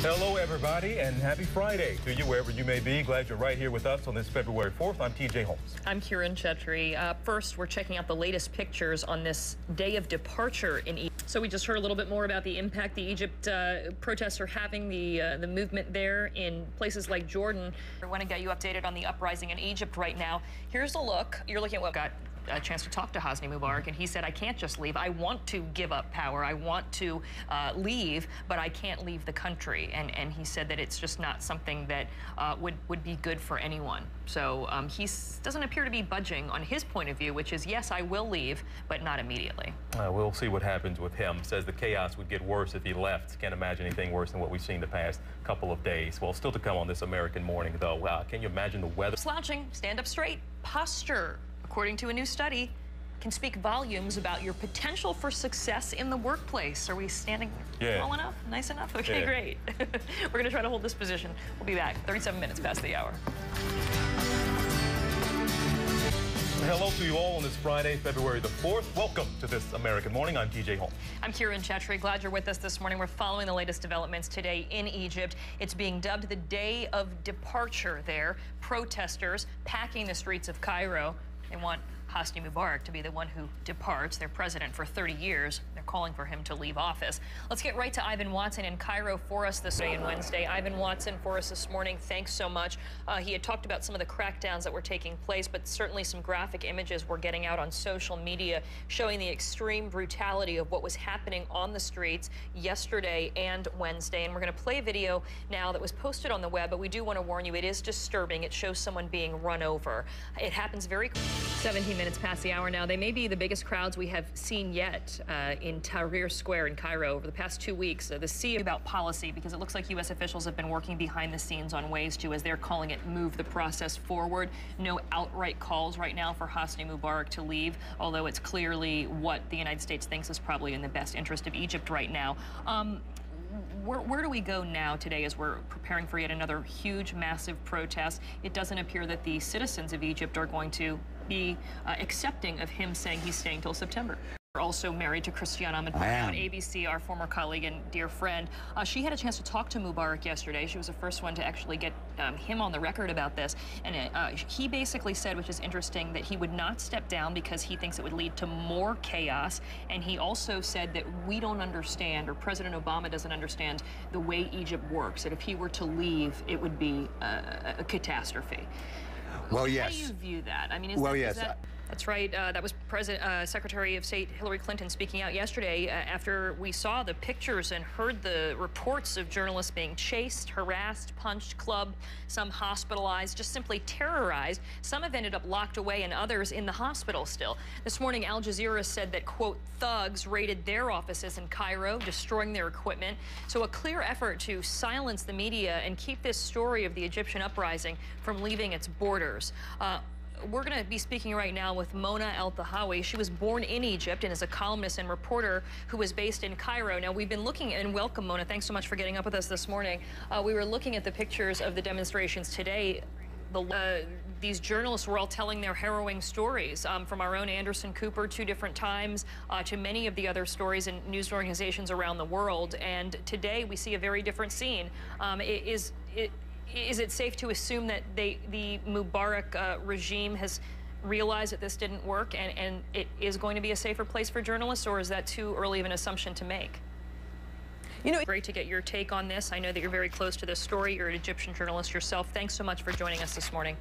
Hello, everybody, and happy Friday to you wherever you may be. Glad you're right here with us on this February 4th. I'm TJ Holmes. I'm Kiran Chetry. First, we're checking out the latest pictures on this day of departure in Egypt. So we just heard a little bit more about the impact the Egypt protests are having, the movement there in places like Jordan. I want to get you updated on the uprising in Egypt right now. Here's a look. You're looking at what got a chance to talk to Hosni Mubarak, and he said, I can't just leave. I want to give up power. I want to leave, but I can't leave the country. And he said that it's just not something that would be good for anyone. So he doesn't appear to be budging on his point of view, which is, yes, I will leave, but not immediately. We'll see what happens with him. Says the chaos would get worse if he left. Can't imagine anything worse than what we've seen the past couple of days. Well, still to come on this American morning, though. Can you imagine the weather? Slouching, stand up straight, posture, according to a new study, can speak volumes about your potential for success in the workplace. Are we standing tall enough? Nice enough? Okay, great. We're going to try to hold this position. We'll be back 37 minutes past the hour. Hello to you all on this Friday, February the 4th. Welcome to this American Morning. I'm TJ Holmes. I'm Kiran Chetry. Glad you're with us this morning. We're following the latest developments today in Egypt. It's being dubbed the day of departure there. Protesters packing the streets of Cairo. They want Hosni Mubarak to be the one who departs. Their president for 30 years. They're calling for him to leave office. Let's get right to Ivan Watson in Cairo for us this day and Wednesday. Ivan Watson for us this morning. Thanks so much. He had talked about some of the crackdowns that were taking place, but certainly some graphic images were getting out on social media showing the extreme brutality of what was happening on the streets yesterday and Wednesday. And we're going to play a video now that was posted on the web, but we do want to warn you, it is disturbing. It shows someone being run over. It happens very quickly. 17 minutes past the hour now. They may be the biggest crowds we have seen yet in Tahrir Square in Cairo over the past 2 weeks. The sea about policy, because it looks like U.S. officials have been working behind the scenes on ways to, as they're calling it, move the process forward. No outright calls right now for Hosni Mubarak to leave, although it's clearly what the United States thinks is probably in the best interest of Egypt right now. Where do we go now today as we're preparing for yet another huge, massive protest? It doesn't appear that the citizens of Egypt are going to be accepting of him saying he's staying till September. We're also married to Christiane on ABC, our former colleague and dear friend. She had a chance to talk to Mubarak yesterday. She was the first one to actually get him on the record about this. And he basically said, which is interesting, that he would not step down because he thinks it would lead to more chaos. And he also said that we don't understand, or President Obama doesn't understand, the way Egypt works, that if he were to leave, it would be a catastrophe. Well, yes. How do you view that? I mean, is that's right. That was Secretary of State Hillary Clinton speaking out yesterday after we saw the pictures and heard the reports of journalists being chased, harassed, punched, clubbed, some hospitalized, just simply terrorized. Some have ended up locked away and others in the hospital still. This morning, Al Jazeera said that, quote, thugs raided their offices in Cairo, destroying their equipment. So a clear effort to silence the media and keep this story of the Egyptian uprising from leaving its borders. We're going to be speaking right now with Mona El-Tahawi. She was born in Egypt and is a columnist and reporter who was based in Cairo. Now, we've been looking, and welcome, Mona. Thanks so much for getting up with us this morning. We were looking at the pictures of the demonstrations today. These journalists were all telling their harrowing stories, from our own Anderson Cooper 2 different times to many of the other stories in news organizations around the world. And today we see a very different scene. Is it safe to assume that the Mubarak regime has realized that this didn't work and it is going to be a safer place for journalists, or is that too early of an assumption to make? You know, great to get your take on this. I know that you're very close to this story. You're an Egyptian journalist yourself. Thanks so much for joining us this morning.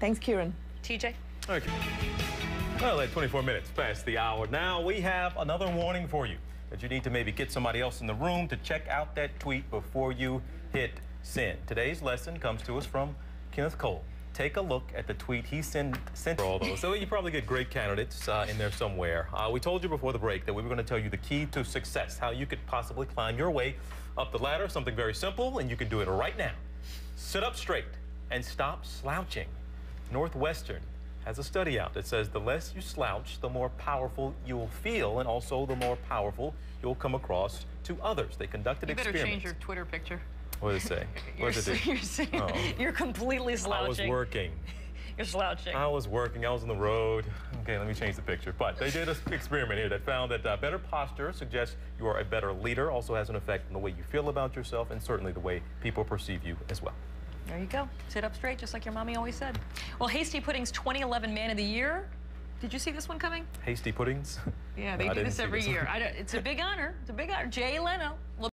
Thanks, Kiran. TJ? Okay. Well, at 24 minutes past the hour now, we have another warning for you that you need to maybe get somebody else in the room to check out that tweet before you hit send. Today's lesson comes to us from Kenneth Cole. Take a look at the tweet he sent for all those. So you probably get great candidates in there somewhere. We told you before the break that we were going to tell you the key to success, how you could possibly climb your way up the ladder, something very simple, and you can do it right now. Sit up straight and stop slouching. Northwestern has a study out that says the less you slouch, the more powerful you'll feel, and also the more powerful you'll come across to others. They conducted experiments. You better change your Twitter picture. What did it say? What did it do? You're completely slouching. I was working. You're slouching. I was working. I was on the road. Okay, let me change the picture. But they did an experiment here that found that better posture suggests you are a better leader, also has an effect on the way you feel about yourself, and certainly the way people perceive you as well. There you go. Sit up straight, just like your mommy always said. Well, Hasty Pudding's 2011 Man of the Year. Did you see this one coming? Hasty Puddings? Yeah, they do this every year. It's a big honor. It's a big honor. Jay Leno.